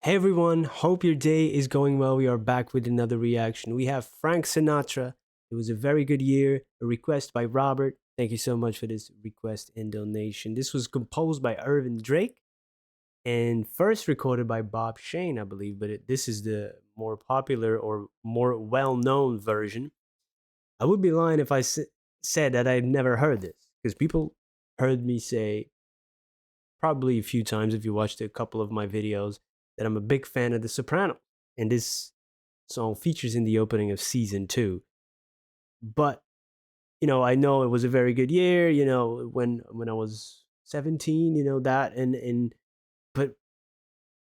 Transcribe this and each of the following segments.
Hey everyone, hope your day is going well. We are back with another reaction. We have Frank Sinatra. It was a very good year. A request by Robert. Thank you so much for this request and donation. This was composed by Irvin Drake and first recorded by Bob Shane, I believe, but this is the more popular or more well known version. I would be lying if I said that I'd never heard this because people heard me say probably a few times if you watched a couple of my videos that I'm a big fan of The Sopranos. And this song features in the opening of season two. But, I know it was a very good year, when I was 17, that and but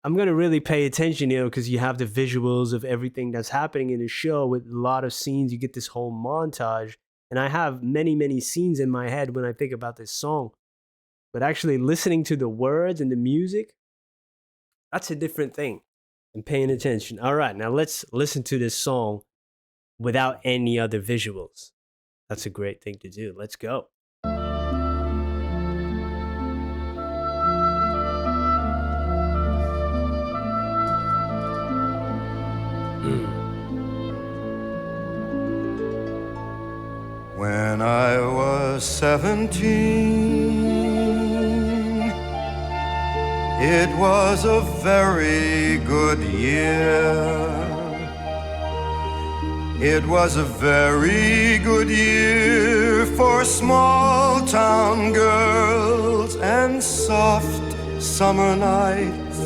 I'm gonna really pay attention, because you have the visuals of everything that's happening in the show with a lot of scenes. You get this whole montage. And I have many, many scenes in my head when I think about this song. But actually listening to the words and the music, that's a different thing. And paying attention. All right, now let's listen to this song without any other visuals. That's a great thing to do. Let's go. When I was 17, it was a very good year. It was a very good year for small town girls and soft summer nights.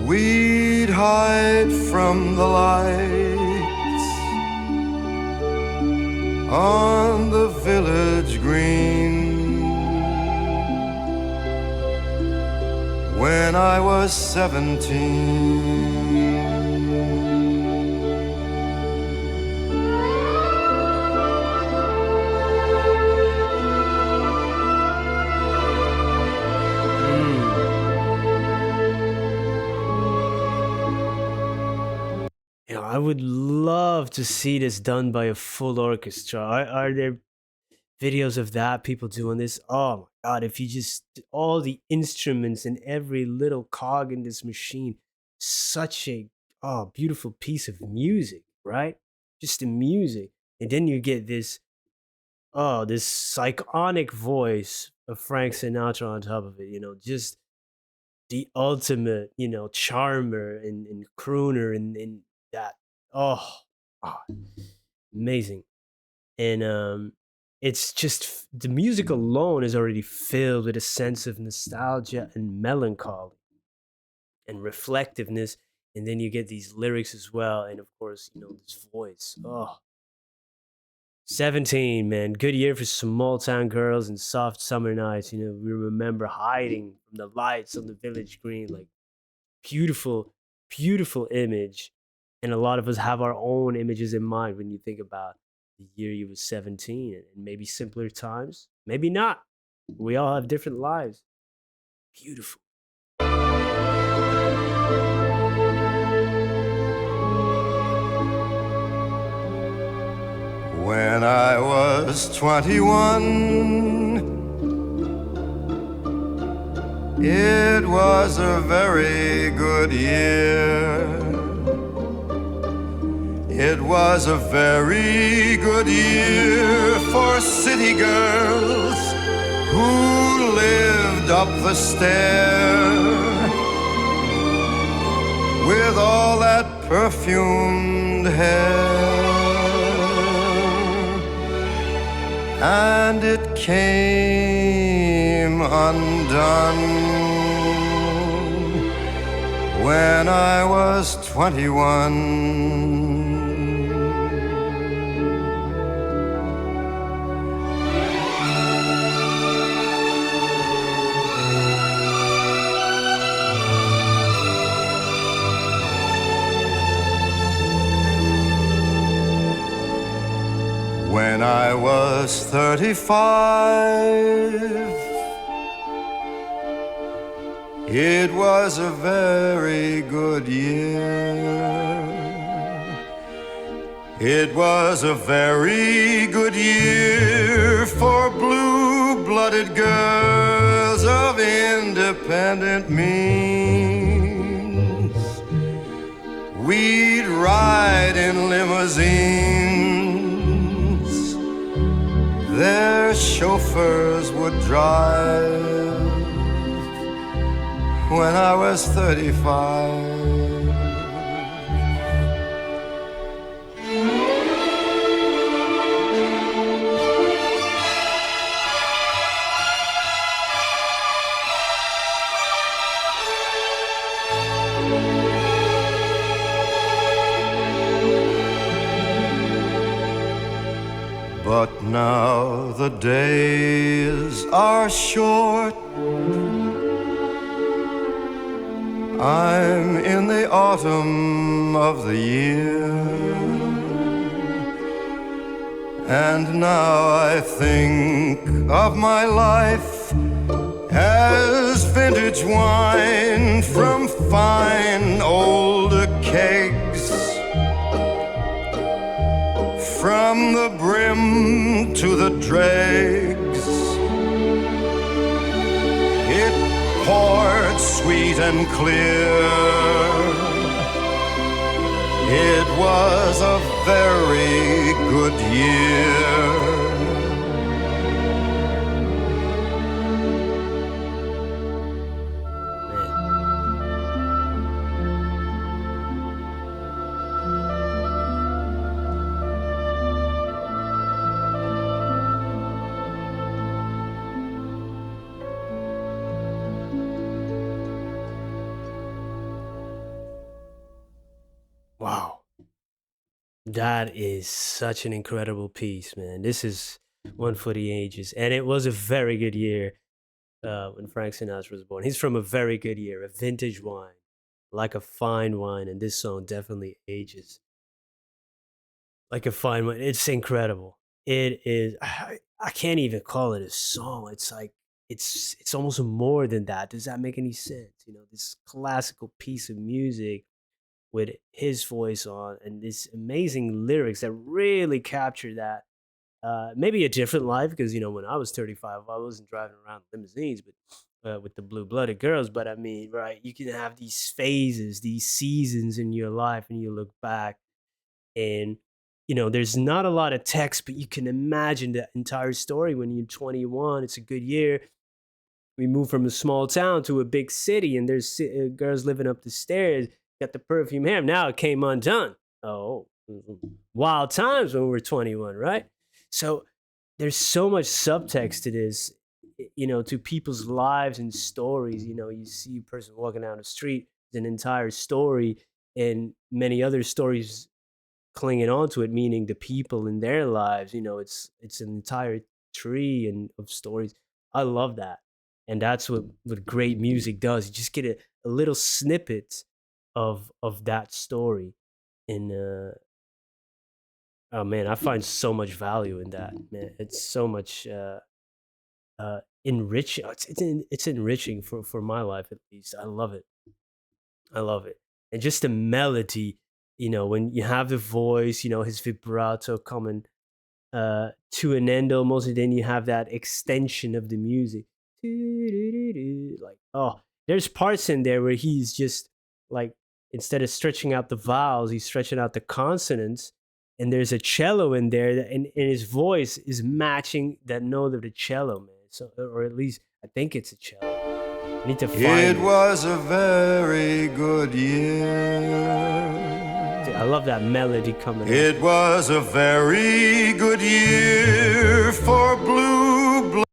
We'd hide from the lights on the village green. When I was 17, I would love to see this done by a full orchestra. Are there videos of that, people doing this? Oh my god, if you just all the instruments and every little cog in this machine, such a beautiful piece of music, right? Just the music. And then you get this iconic voice of Frank Sinatra on top of it, just the ultimate, charmer and crooner and that. Oh, oh, amazing. And it's just the music alone is already filled with a sense of nostalgia and melancholy and reflectiveness. And then you get these lyrics as well, and of course, this voice. Oh, 17, man. Good year for small town girls and soft summer nights. We remember hiding from the lights on the village green. Like, beautiful, beautiful image. And a lot of us have our own images in mind when you think about the year you was 17 and maybe simpler times. Maybe not. We all have different lives. Beautiful. when I was 21, it was a very good year. It was a very good year for city girls who lived up the stair with all that perfumed hair. And it came undone when I was 21. When I was 35, it was a very good year. It was a very good year for blue-blooded girls of of independent means. We'd ride in limousines. Their chauffeurs would drive when I was 35. But now the days are short. I'm in the autumn of the year, and now I think of my life as vintage wine from fine old kegs. From the brim to the dregs, it poured sweet and clear. It was a very good year. Wow. That is such an incredible piece, man. This is one for the ages. And it was a very good year when Frank Sinatra was born. He's from a very good year, a vintage wine, like a fine wine. And this song definitely ages like a fine wine. It's incredible. It is. I can't even call it a song. It's like it's almost more than that. Does that make any sense? You know, this classical piece of music with his voice on and this amazing lyrics that really capture that. Maybe a different life because you know when I was 35, I wasn't driving around limousines, but with the blue-blooded girls. But I mean, right? You can have these phases, these seasons in your life, and you look back, and you know there's not a lot of text, but you can imagine the entire story when you're 21. It's a good year. We moved from a small town to a big city, and there's girls living up the stairs, got the perfume hair. Now it came undone. Oh, wild times when we were 21, right? So there's so much subtext to this, you know, to people's lives and stories. You know, you see a person walking down the street, it's an entire story, and many other stories clinging on to it, meaning the people in their lives. You know, it's an entire tree and of stories. I love that, and that's what great music does. You just get a little snippet of that story, and oh man, I find so much value in that. Man, it's so much enriching. It's enriching for my life at least. I love it. I love it. And just the melody, you know, when you have the voice, you know, his vibrato coming to an end almost, and then you have that extension of the music. Like, oh, there's parts in there where he's just like, instead of stretching out the vowels, he's stretching out the consonants. And there's a cello in there, and his voice is matching that note of the cello, man. So, or at least I think it's a cello. I need to find It was a very good year. I love that melody coming up. It was a very good year for blue blood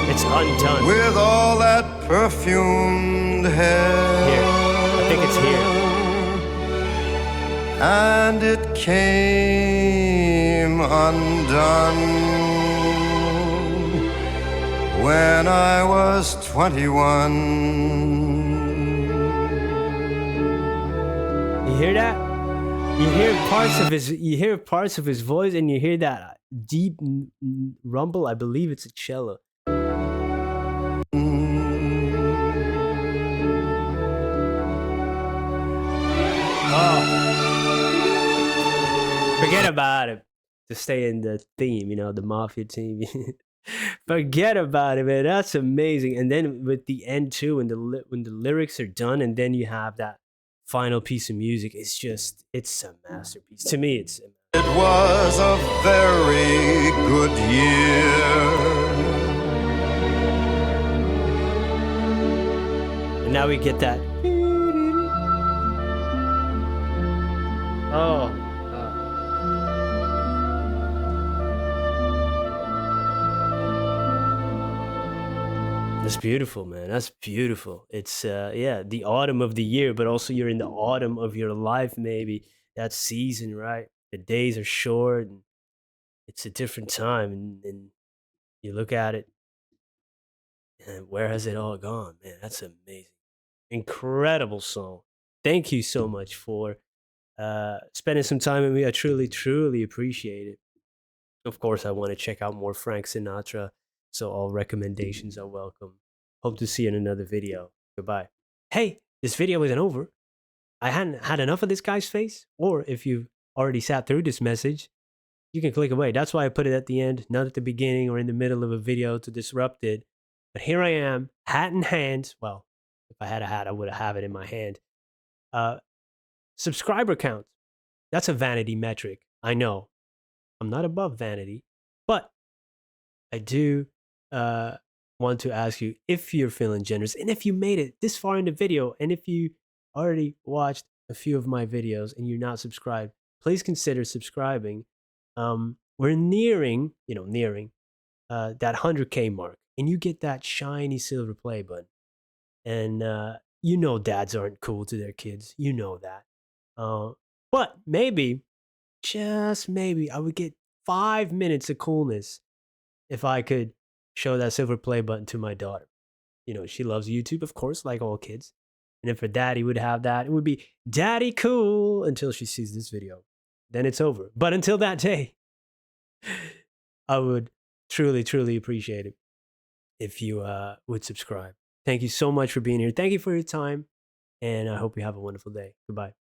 It's undone. with all that perfumed hair. Here. I think it's here. And it came undone when I was 21. You hear that? You hear parts of his voice, and you hear that deep rumble. I believe it's a cello. Oh, forget about it. To stay in the theme, you know, the mafia theme. Forget about it, man. That's amazing. And then with the end too, when the lyrics are done, and then you have that final piece of music, it's a masterpiece. To me, it's It was a very good year. and now we get that. Oh, that's beautiful, man. That's beautiful. It's yeah, the autumn of the year, but also you're in the autumn of your life, maybe that season, right? The days are short, and it's a different time, and you look at it, and where has it all gone, man? That's amazing, incredible song. Thank you so much for spending some time with me. I truly, truly appreciate it. Of course, I want to check out more Frank Sinatra, so all recommendations are welcome. Hope to see you in another video. Goodbye. Hey, this video isn't over. I hadn't had enough of this guy's face, or if you've already sat through this message, you can click away. That's why I put it at the end, not at the beginning or in the middle of a video to disrupt it. But here I am, hat in hand. Well, if I had a hat, I would have it in my hand. Uh, Subscriber count. That's a vanity metric. I know. I'm not above vanity, but I do uh, want to ask you if you're feeling generous and if you made it this far in the video and if you already watched a few of my videos and you're not subscribed, please consider subscribing. We're nearing, nearing that 100K mark, and you get that shiny silver play button. And dads aren't cool to their kids. You know that. Uh, but maybe, just maybe, I would get 5 minutes of coolness if I could show that silver play button to my daughter. She loves YouTube, of course, like all kids. And if her daddy would have that, it would be daddy cool until she sees this video. Then it's over. But until that day, I would truly, truly appreciate it if you would subscribe. Thank you so much for being here. Thank you for your time. And I hope you have a wonderful day. Goodbye.